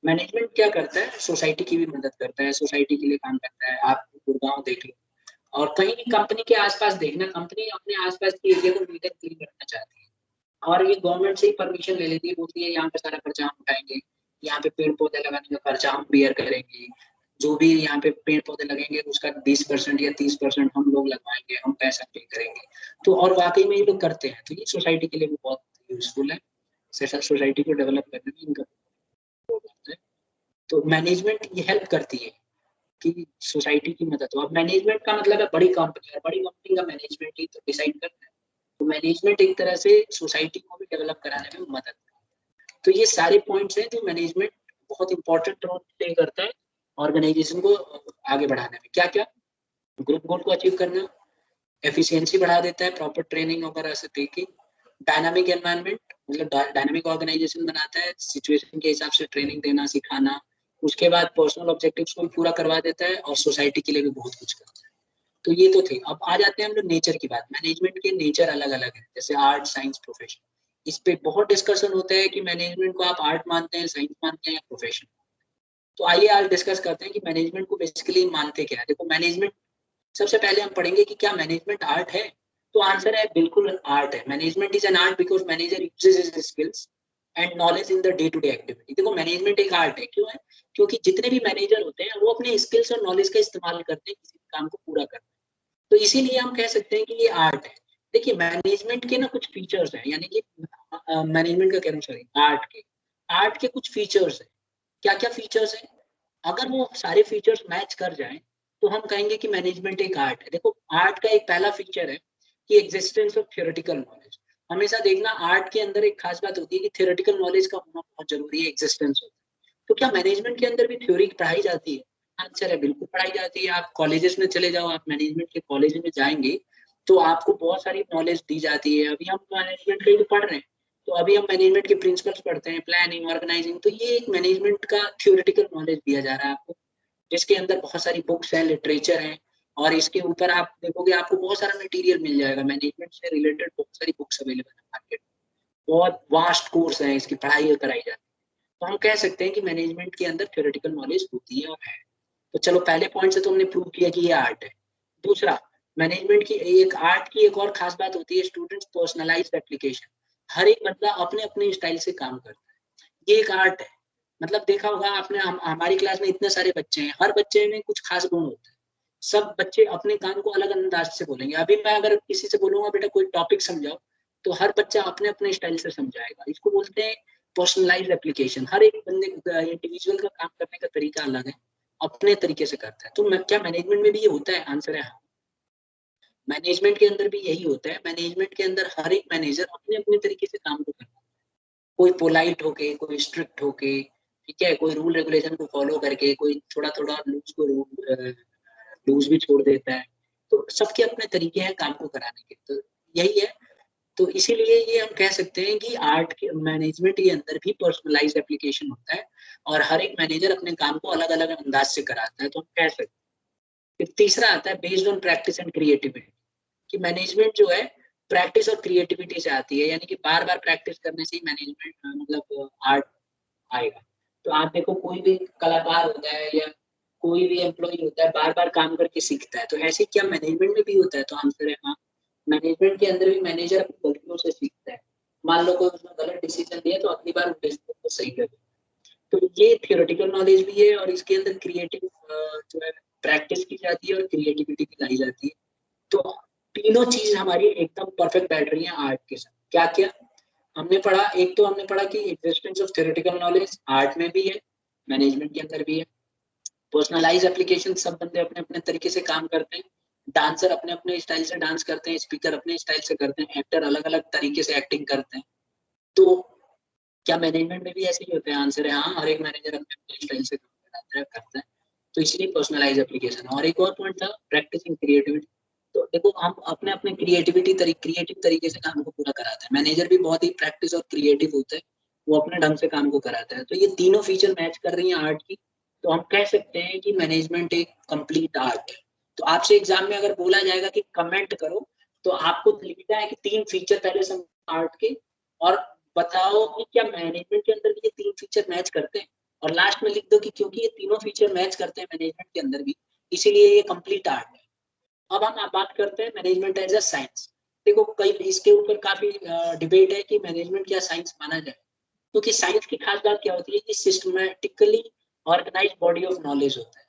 Management क्या करता है, सोसाइटी की भी मदद करता है, सोसाइटी के लिए काम करता है। आप गुड़गांव देख लो और कहीं भी कंपनी के आसपास देखना, कंपनी अपने आसपास की एरिया को नीट एंड क्लीन रखना चाहती है और ये गवर्नमेंट से ही परमिशन ले लेती है, बोलती है यहाँ पे सारा खर्चा हम उठाएंगे, यहाँ पे पेड़ पौधे लगाने का खर्चा हम बियर करेंगे, जो भी यहाँ पे पेड़ पौधे लगेंगे उसका 20% या 30% हम लोग लगवाएंगे, हम पैसा पे करेंगे। तो और वाकई में ये लोग करते हैं, तो ये सोसाइटी के लिए भी बहुत यूजफुल है, सोसाइटी को डेवलप करने में इनका रोल होता है। तो मैनेजमेंट ये हेल्प करती है कि सोसाइटी की मदद हो। अब मैनेजमेंट का मतलब है बड़ी कंपनी, और बड़ी कंपनी का मैनेजमेंट ही तो डिसाइड करता है। तो मैनेजमेंट एक तरह से सोसाइटी को भी डेवलप कराने में मदद करता है। तो ये सारे पॉइंट्स हैं जो मैनेजमेंट बहुत इंपॉर्टेंट रोल प्ले करता है ऑर्गेनाइजेशन को आगे बढ़ाने में। क्या क्या, ग्रुप गोल को अचीव करना, एफिशिएंसी बढ़ा देता है प्रॉपर ट्रेनिंग वगैरह से देके, डायनामिक एनवायरनमेंट मतलब डायनामिक ऑर्गेनाइजेशन बनाता है, सिचुएशन के हिसाब से ट्रेनिंग देना सिखाना, उसके बाद पर्सनल ऑब्जेक्टिव्स को भी पूरा करवा देता है और सोसाइटी के लिए भी बहुत कुछ करता है। तो ये तो थे। अब आ जाते हैं हम लोग नेचर की बात। मैनेजमेंट के नेचर अलग अलग है, जैसे आर्ट, साइंस, प्रोफेशन। इस पे बहुत डिस्कशन होता है कि मैनेजमेंट को आप आर्ट मानते हैं, साइंस मानते हैं या प्रोफेशन। तो आइए आज डिस्कस करते हैं कि मैनेजमेंट को बेसिकली मानते क्या है। देखो मैनेजमेंट, सबसे पहले हम पढ़ेंगे कि क्या मैनेजमेंट आर्ट है। तो आंसर है बिल्कुल आर्ट है। Management is an art because manager uses his skills and knowledge in the day to day activity. देखो मैनेजमेंट एक आर्ट है, क्यों है? क्योंकि जितने भी मैनेजर होते हैं वो अपने स्किल्स और नॉलेज का इस्तेमाल करते हैं किसी काम को पूरा करने। तो इसीलिए हम कह सकते हैं कि ये आर्ट है। देखिए मैनेजमेंट के ना कुछ फीचर्स हैं, यानी कि मैनेजमेंट का कह रहा हूँ, सॉरी, आर्ट के कुछ फीचर्स हैं। क्या क्या फीचर्स हैं? अगर वो सारे फीचर्स मैच कर जाएं तो हम कहेंगे कि मैनेजमेंट एक आर्ट है। देखो आर्ट का एक पहला फीचर है कि एग्जिस्टेंस ऑफ थियोरेटिकल नॉलेज। हमेशा देखना आर्ट के अंदर एक खास बात होती है कि थियोरेटिकल नॉलेज का होना बहुत जरूरी है, एग्जिस्टेंस होता है। तो क्या मैनेजमेंट के अंदर भी थ्योरी पढ़ाई जाती है? आंसर है बिल्कुल पढ़ाई जाती है। आप कॉलेजेस में चले जाओ, आप मैनेजमेंट के कॉलेज में जाएंगे तो आपको बहुत सारी नॉलेज दी जाती है। अभी हम मैनेजमेंट का ही तो पढ़ रहे हैं, तो अभी हम मैनेजमेंट के प्रिंसिपल्स पढ़ते हैं, प्लानिंग, ऑर्गेनाइजिंग। तो ये एक मैनेजमेंट का थ्योरेटिकल नॉलेज दिया जा रहा है आपको, जिसके अंदर बहुत सारी बुक्स हैं, लिटरेचर है, और इसके ऊपर आप देखोगे आपको बहुत सारा मटेरियल मिल जाएगा। मैनेजमेंट से रिलेटेड बहुत सारी बुक्स अवेलेबल है मार्केट में, बहुत वास्ट कोर्स है, इसकी पढ़ाई कराई जाती है। तो हम कह सकते हैं कि मैनेजमेंट के अंदर थ्योरेटिकल नॉलेज होती है और है। तो चलो पहले पॉइंट से तो हमने प्रूव किया कि ये आर्ट है। दूसरा, मैनेजमेंट की एक आर्ट की एक और खास बात होती है स्टूडेंट्स पर्सनलाइज्ड एप्लीकेशन। हर एक बंदा अपने अपने स्टाइल से काम करता है, ये एक आर्ट है। मतलब देखा होगा आपने, हमारी क्लास में इतने सारे बच्चे हैं, हर बच्चे में कुछ खास गुण होता है। सब बच्चे अपने काम को अलग अंदाज से बोलेंगे। अभी मैं अगर किसी से बोलूंगा बेटा कोई टॉपिक समझाओ, तो हर बच्चा अपने अपने स्टाइल से समझाएगा। इसको बोलते हैं पर्सनलाइज्ड एप्लीकेशन। हर एक बंदे इंडिविजुअल का काम करने का तरीका अलग है, अपने तरीके से करता है। तो क्या मैनेजमेंट में भी ये होता है? आंसर है हाँ। मैनेजमेंट के अंदर भी यही होता है। मैनेजमेंट के अंदर हर एक मैनेजर अपने अपने तरीके से काम को करता है। कोई पोलाइट होके, कोई स्ट्रिक्ट होके, ठीक है, कोई रूल रेगुलेशन को फॉलो करके, कोई थोड़ा थोड़ा लूज भी छोड़ देता है। तो सबके अपने तरीके हैं काम को कराने के, तो यही है। तो इसीलिए ये हम कह सकते हैं कि आर्ट के मैनेजमेंट के अंदर भी पर्सनलाइज्ड एप्लीकेशन होता है और हर एक मैनेजर अपने काम को अलग अलग अंदाज से कराता है, तो हम कह सकते हैं। फिर तीसरा आता है based on practice and creativity, कि मैनेजमेंट जो है प्रैक्टिस और क्रिएटिविटी से आती है, यानी कि बार बार प्रैक्टिस करने से ही मैनेजमेंट मतलब आर्ट आएगा। तो आप देखो कोई भी कलाकार होता है या कोई भी एम्प्लॉय होता है, बार बार काम करके सीखता है। तो ऐसे क्या मैनेजमेंट में भी होता है? तो आंसर है हाँ। मैनेजमेंट के अंदर भी मैनेजर अपनी गलतियों से सीखता है। मान लो कोई उसने गलत डिसीजन लिया तो अगली बार उस डिसीजन को सही कर। तो ये थियोरेटिकल नॉलेज भी है और इसके अंदर क्रिएटिव जो है प्रैक्टिस की जाती है और क्रिएटिविटी भी लाई जाती है। तो तीनों चीज हमारी एकदम परफेक्ट बैठ रही है आर्ट के साथ। क्या क्या हमने पढ़ा? एक तो हमने पढ़ा कि existence of theoretical knowledge art में भी है, मैनेजमेंट के अंदर भी है। पर्सनलाइज एप्लीकेशन, सब बंदे अपने अपने तरीके से काम करते हैं। डांसर अपने अपने स्टाइल से डांस करते हैं, स्पीकर अपने स्टाइल से करते हैं, एक्टर अलग अलग तरीके से एक्टिंग करते हैं। तो क्या मैनेजमेंट में भी ऐसे ही होते हैं? आंसर है हाँ। हर एक मैनेजर अपने अपने स्टाइल से काम करता है। तो इसलिए पर्सनलाइज एप्लीकेशन। और एक और पॉइंट था प्रैक्टिसिंग क्रिएटिविटी। तो देखो हम अपने अपने क्रिएटिव तरीके से काम को पूरा कराते हैं। मैनेजर भी बहुत ही प्रैक्टिस और क्रिएटिव होता है, वो अपने ढंग से काम को कराता है। तो ये तीनों फीचर मैच कर रही हैं आर्ट की, तो हम कह सकते हैं कि मैनेजमेंट एक कंप्लीट आर्ट है। तो आपसे एग्जाम में अगर बोला जाएगा कि कमेंट करो, तो आपको लिखना है कि 3 फीचर पहले सब आर्ट के, और बताओ कि क्या मैनेजमेंट के अंदर भी ये 3 फीचर मैच करते हैं। और लास्ट में लिख दो कि क्योंकि ये तीनों फीचर मैच करते हैं मैनेजमेंट के अंदर भी, इसीलिए ये कंप्लीट आर्ट है। अब हम बात करते हैं मैनेजमेंट एज अ साइंस। देखो कई इसके ऊपर काफी डिबेट है कि मैनेजमेंट क्या साइंस माना जाए। क्योंकि साइंस की खास बात क्या होती है कि systematically organise body of knowledge होता है।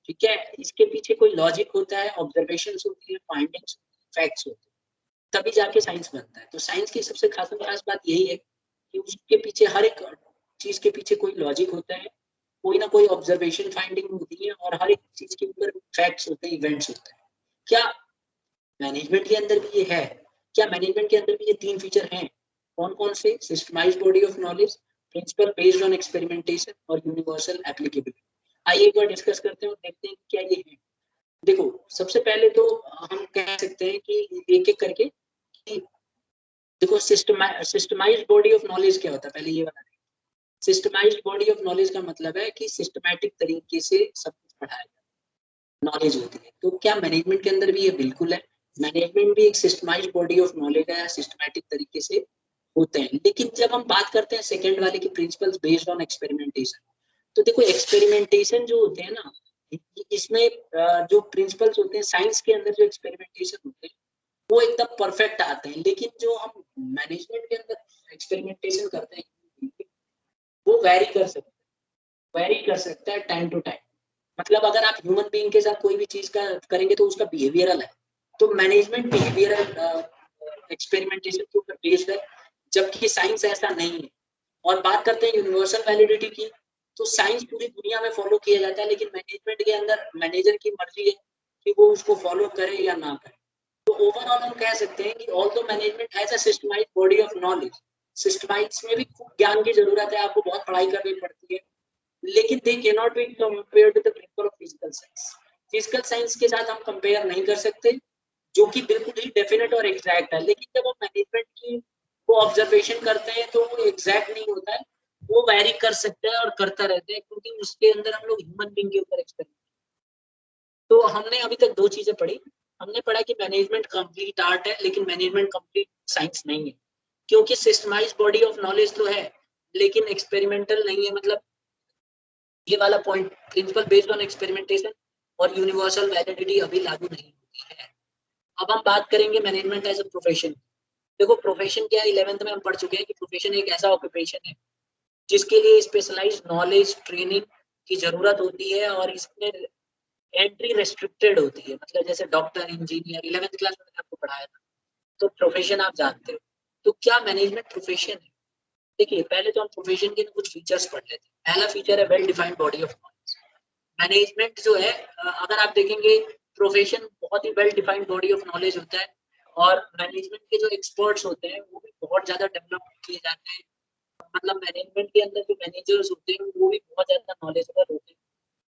ठीक है, इसके पीछे कोई लॉजिक होता है, ऑब्जर्वेशन होती है, फाइंडिंग्स, फैक्ट्स होते हैं, तभी जाके साइंस बनता है। तो साइंस की सबसे खास बात यही है कि उसके पीछे हर एक चीज के पीछे कोई लॉजिक होता है, कोई ना कोई ऑब्जर्वेशन फाइंडिंग होती है, और हर एक चीज के ऊपर फैक्ट्स होते हैं, इवेंट्स होते हैं। क्या मैनेजमेंट के अंदर भी ये है? क्या मैनेजमेंट के अंदर भी ये 3 फीचर हैं? कौन कौन से? Systemised body of knowledge, principle based on experimentation और यूनिवर्सल एप्लीकेबिलिटी। आइए एक बार डिस्कस करते हैं और देखते हैं क्या ये है। देखो सबसे पहले तो हम कह सकते हैं कि एक एक करके कि देखो सिस्टमाइज्ड बॉडी ऑफ नॉलेज क्या होता है, पहले ये बता दें। सिस्टमाइज्ड बॉडी ऑफ नॉलेज का मतलब है कि सिस्टमैटिक तरीके से सब कुछ पढ़ाया नॉलेज होती है। तो क्या मैनेजमेंट के अंदर भी ये बिल्कुल है। मैनेजमेंट भी एक सिस्टमाइज्ड बॉडी ऑफ नॉलेज है, सिस्टमैटिक तरीके से होते हैं। लेकिन जब हम बात करते हैं सेकंड वाले की प्रिंसिपल्स बेस्ड ऑन एक्सपेरिमेंटेशन, तो देखो एक्सपेरिमेंटेशन जो होते हैं ना, इसमें जो प्रिंसिपल्स होते हैं साइंस के अंदर, जो एक्सपेरिमेंटेशन होते हैं वो एकदम परफेक्ट आते हैं। लेकिन जो हम मैनेजमेंट के अंदर एक्सपेरिमेंटेशन करते हैं वो वेरी कर सकता है टाइम टू टाइम। मतलब अगर आप ह्यूमन बीइंग के साथ कोई भी चीज का करेंगे तो उसका बिहेवियरल है। तो मैनेजमेंट बिहेवियरल एक्सपेरिमेंटेशन के ऊपर बेस्ड है, जबकि साइंस ऐसा नहीं है। और बात करते हैं यूनिवर्सल वैलिडिटी की, तो साइंस पूरी दुनिया में फॉलो किया जाता है, लेकिन मैनेजमेंट के अंदर मैनेजर की मर्जी है कि वो उसको फॉलो करे या ना करे। तो ओवरऑल हम कह सकते हैं कि although management has a systemised body of knowledge, systemise में भी खूब ज्ञान की जरूरत है, आपको बहुत पढ़ाई करनी पड़ती है, लेकिन they can not be compared with the principle of physical science. Physical science के साथ हम कंपेयर नहीं कर सकते, जो कि बिल्कुल ही डेफिनेट और एग्जैक्ट है। लेकिन जब हम मैनेजमेंट की को ऑब्जर्वेशन करते हैं तो वो एग्जैक्ट नहीं होता है, वो वैरी कर सकता है और करता रहता है, क्योंकि उसके अंदर हम लोग ह्यूमन बीइंग के ऊपर एक्सपेरिमेंट। तो हमने अभी तक 2 चीजें पढ़ी। हमने पढ़ा कि मैनेजमेंट कंप्लीट आर्ट है, लेकिन मैनेजमेंट कंप्लीट साइंस नहीं है, क्योंकि सिस्टमाइज्ड बॉडी ऑफ नॉलेज तो है लेकिन एक्सपेरिमेंटल नहीं है। मतलब ये वाला point, principle based on experimentation और यूनिवर्सल वैलिडिटी अभी लागू नहीं होती है। अब हम बात करेंगे मैनेजमेंट एज अ प्रोफेशन। देखो प्रोफेशन क्या है, 11th में हम पढ़ चुके हैं कि प्रोफेशन एक ऐसा ऑक्यूपेशन है जिसके लिए स्पेशलाइज्ड नॉलेज ट्रेनिंग की जरूरत होती है और इसमें एंट्री रेस्ट्रिक्टेड होती है। मतलब जैसे डॉक्टर, इंजीनियर, 11th क्लास में मैंने आपको पढ़ाया था, तो प्रोफेशन आप जानते हो। तो क्या मैनेजमेंट प्रोफेशन है? देखिए पहले तो हम प्रोफेशन के कुछ फीचर्स पढ़ लेते हैं। पहला फीचर है well defined body of knowledge. Management जो है, अगर आप देखेंगे प्रोफेशन बहुत ही well defined body of knowledge होता है और मैनेजमेंट के जो एक्सपर्ट्स होते हैं वो भी बहुत ज्यादा डेवलप किए जाते हैं। मतलब मैनेजमेंट के अंदर जो मैनेजर्स होते हैं वो भी बहुत ज्यादा नॉलेजेबल होते हैं।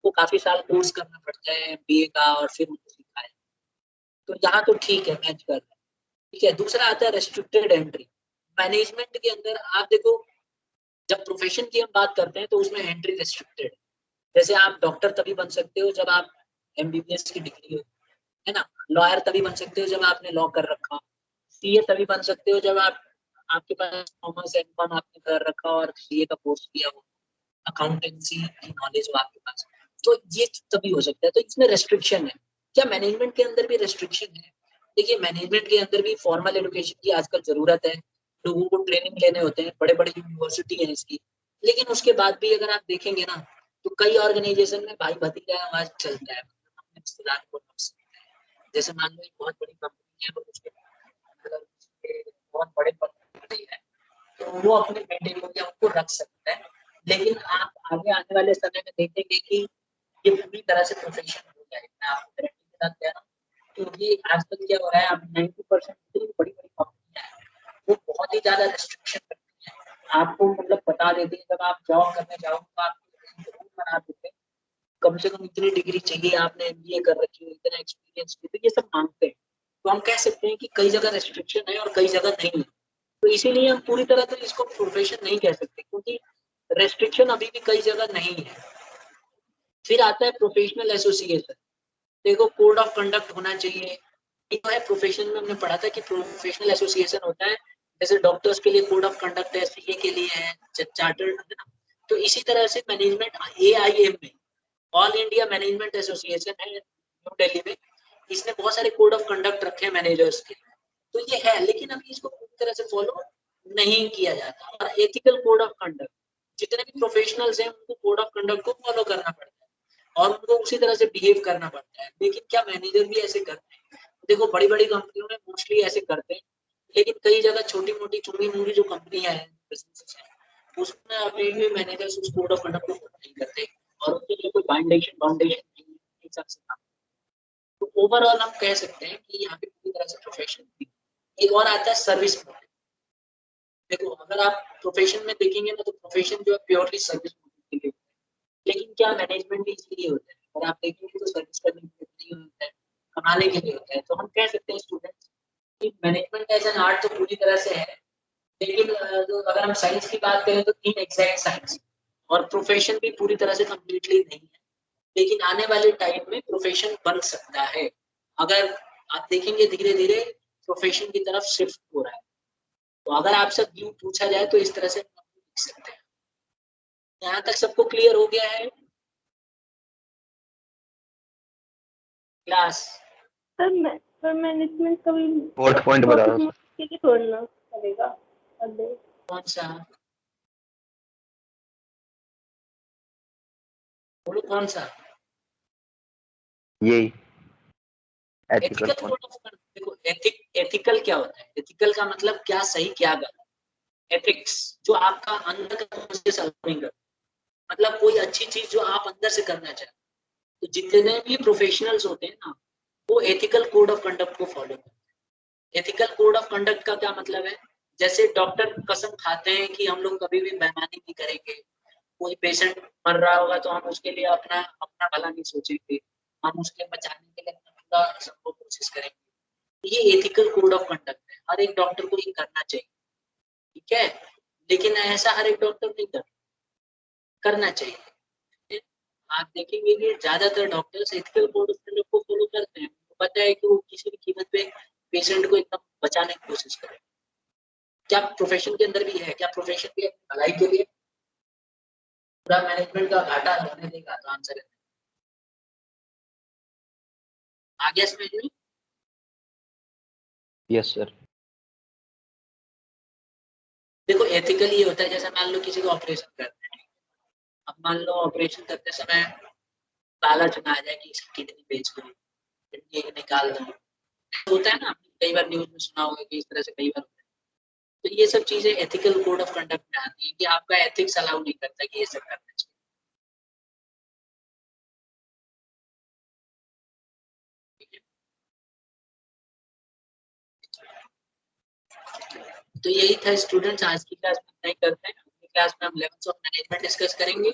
वो काफी साल कोर्स करना पड़ता है एमबीए का और फिर उनको सिखाया। तो यहाँ तो ठीक है, मैच कर रहा है। ठीक है, दूसरा आता है रेस्ट्रिक्टेड एंट्री। मैनेजमेंट के अंदर आप देखो, जब प्रोफेशन की हम बात करते हैं तो उसमें एंट्री रेस्ट्रिक्टेड। जैसे आप डॉक्टर तभी बन सकते हो जब आप एमबीबीएस की डिग्री हो, है ना। लॉयर तभी बन सकते हो जब आपने लॉ कर रखा। सीए तभी बन सकते हो जब आप, आपके पास कॉमर्स एम.कॉम आपने कर रखा और सीए का कोर्स किया हो, अकाउंटेंसी की नॉलेज हो आपके पास। तो ये तभी हो सकता है। तो इसमें रेस्ट्रिक्शन है। क्या मैनेजमेंट के अंदर भी रेस्ट्रिक्शन है? देखिए मैनेजमेंट के अंदर भी फॉर्मल एजुकेशन की आजकल जरूरत है। लोगों को ट्रेनिंग लेने होते हैं, बड़े बड़े यूनिवर्सिटी है इसकी। लेकिन उसके बाद भी अगर आप देखेंगे ना, तो कई ऑर्गेनाइजेशन में भाई भतीजा आवाज चलता है। अपने रिश्तेदार को रख सकते हैं। जैसे मान लो एक बहुत बड़ी कंपनी है, उसके मतलब उसके बहुत बड़े पद पर है, तो वो अपने बेटे को या उनको रख सकता है। लेकिन आप आगे आने वाले समय में देखेंगे कि ये पूरी तरह से प्रोफेशन हो जाएगा। मैं आपको गारंटी के साथ कह रहा हूँ, क्योंकि आजकल क्या हो रहा है, अब 90% बड़ी बड़ी कंपनियां हैं वो बहुत ही ज्यादा रिस्ट्रिक्शन करती है। आपको मतलब बता देते हैं जब आप जॉब करने जाओ तो आपको जरूर बना देते हैं, कम से कम इतनी डिग्री चाहिए, आपने एमबीए कर रखी हो, इतना एक्सपीरियंस, तो ये सब मांगते हैं। तो हम कह सकते हैं कि कई जगह रिस्ट्रिक्शन है और कई जगह नहीं है। तो इसीलिए हम पूरी तरह से इसको प्रोफेशन नहीं कह सकते, क्योंकि रेस्ट्रिक्शन अभी भी कई जगह नहीं है। फिर आता है प्रोफेशनल एसोसिएशन। देखो कोड ऑफ कंडक्ट होना चाहिए। एक है प्रोफेशन में हमने पढ़ा था कि प्रोफेशनल एसोसिएशन होता है, जैसे डॉक्टर्स के लिए कोड ऑफ कंडक्ट है, सीए के लिए है, चार्टर्ड है ना। तो इसी तरह से मैनेजमेंट एआईएम में, ऑल इंडिया मैनेजमेंट एसोसिएशन है न्यू दिल्ली में, इसने बहुत सारे कोड ऑफ कंडक्ट रखे हैं मैनेजर्स के। तो ये है, लेकिन अभी इसको पूरी तरह से फॉलो नहीं किया जाता। और एथिकल कोड ऑफ कंडक्ट, जितने भी प्रोफेशनल्स हैं उनको कोड ऑफ कंडक्ट को फॉलो करना पड़ता है और उनको उसी तरह से बिहेव करना पड़ता है। लेकिन क्या मैनेजर भी ऐसे करते हैं? देखो बड़ी बड़ी कंपनियों में मोस्टली ऐसे करते हैं, लेकिन कई जगह छोटी मोटी चुनी मुनी जो कंपनियां हैं, बिजनेसेस हैं, उसमें अभी भी मैनेजर्स उस कोड ऑफ कंडक्ट को फॉलो नहीं करते और उनके लिए कोई बाउंडेशन बाउंडेशन नहीं है, एक साथ से काम। तो ओवरऑल हम कह सकते हैं कि यहाँ पे पूरी तरह से प्रोफेशन थी। एक और आता है सर्विस मॉडल। देखो अगर आप प्रोफेशन में देखेंगे ना, तो प्रोफेशन जो है प्योरली सर्विस के लिए, लेकिन क्या मैनेजमेंट भी इसलिए होता है? और आप देखेंगे तो सर्विस करने के लिए होता है, कमाने के लिए होता है। तो हम कह सकते हैं स्टूडेंट्स कि मैनेजमेंट एज एन आर्ट तो पूरी तरह से है, लेकिन जो अगर हम साइंस की बात करें तो इन एग्जैक्ट साइंस। और प्रोफेशन भी पूरी तरह से कम्प्लीटली नहीं है, लेकिन आने वाले टाइम में प्रोफेशन बन सकता है। अगर आप देखेंगे धीरे धीरे प्रोफेशन की तरफ शिफ्ट हो रहा है। तो अगर आपसे व्यू पूछा जाए तो इस तरह से हम लिख सकते हैं। यहाँ तक सबको क्लियर हो गया है क्लास? पर मैनेजमेंट कभी फोर्थ पॉइंट बता प्रॉफिट दो। के लिए छोड़ना पड़ेगा। अरे कौन सा बोलो, कौन सा? यही ethical ethical point. Code of conduct. देखो एथिकल क्या होता है? एथिकल का मतलब क्या सही क्या गलत। एथिक्स जो आपका अंदर का प्रोसेस मतलब कोई अच्छी चीज जो आप अंदर से करना चाहते हैं। तो जितने भी प्रोफेशनल्स होते हैं ना, वो एथिकल कोड ऑफ कंडक्ट को फॉलो करते हैं। एथिकल कोड ऑफ कंडक्ट का क्या मतलब है? जैसे डॉक्टर कसम खाते हैं कि हम लोग कभी भी बेईमानी नहीं करेंगे, कोई पेशेंट मर रहा होगा तो हम उसके लिए अपना अपना भला नहीं सोचेंगे, हम उसके बचाने के लिए अपना पूरा संभव कोशिश करेंगे। ये एथिकल कोड ऑफ कंडक्ट है, हर एक डॉक्टर को ये करना चाहिए। ठीक है, लेकिन ऐसा हर एक डॉक्टर नहीं करना चाहिए। आप देखेंगे कि ज्यादातर doctors ethical code of conduct को फॉलो करते हैं। उनको पता है कि वो किसी भी कीमत पे पेशेंट को एकदम बचाने की कोशिश करें। क्या प्रोफेशन के अंदर भी है? क्या प्रोफेशन भी भलाई के लिए पूरा मैनेजमेंट का घाटा होने देगा? तो आंसर है आ गया समझ में? Yes sir. देखो एथिकल ये होता है, जैसे मान लो किसी को ऑपरेशन करना है, अब मान लो ऑपरेशन करते समय लालच ना आ जाए कि इसकी किडनी बेच दो, किडनी निकाल दो, होता है ना, आपने कई बार न्यूज में सुना होगा कि इस तरह से कई बार होता है। तो ये सब चीजें एथिकल कोड ऑफ कंडक्ट में आती है कि आपका एथिक्स अलाउ नहीं करता कि ये सब करना चाहिए। तो यही था स्टूडेंट्स, आज की क्लास में इतना ही करते हैं। अगली क्लास में हम लेवल्स ऑफ मैनेजमेंट डिस्कस करेंगे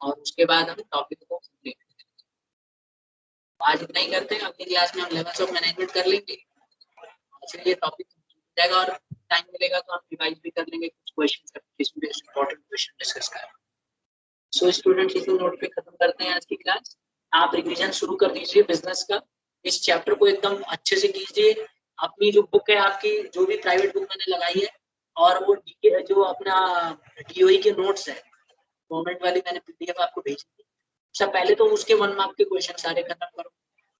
और उसके बाद हम टॉपिक को कंप्लीट करेंगे। आज इतना ही करते हैं, अगली क्लास में हम लेवल्स ऑफ मैनेजमेंट कर लेंगे और फिर ये टॉपिक कंप्लीट हो जाएगा और टाइम मिलेगा तो हम रिवाइज भी कर लेंगे, कुछ क्वेश्चन इसमें इंपॉर्टेंट क्वेश्चन डिस्कस करेंगे। सो स्टूडेंट्स, इसी नोट पे खत्म करते हैं आज की क्लास। आप रिवीजन शुरू कर दीजिए बिजनेस का, इस चैप्टर को एकदम अच्छे से कीजिए। अपनी जो बुक है आपकी, जो भी प्राइवेट बुक मैंने लगाई है, और वो जो अपना डीओई के नोट्स है, गवर्नमेंट वाली मैंने पीडीएफ आपको भेजी थी, सब पहले तो उसके 1 मार्क के क्वेश्चन सारे खत्म करो,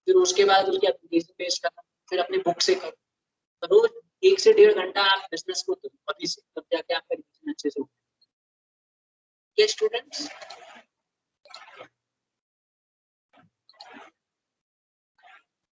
फिर उसके बाद उसकी एप्लीकेशन बेस्ड करना, फिर अपनी बुक से करो। रोज 1 से 1.5 घंटा आप बिजनेस को दो अभी से, तब जाके आपका रिवीजन अच्छे से होगा। स्टूडेंट्स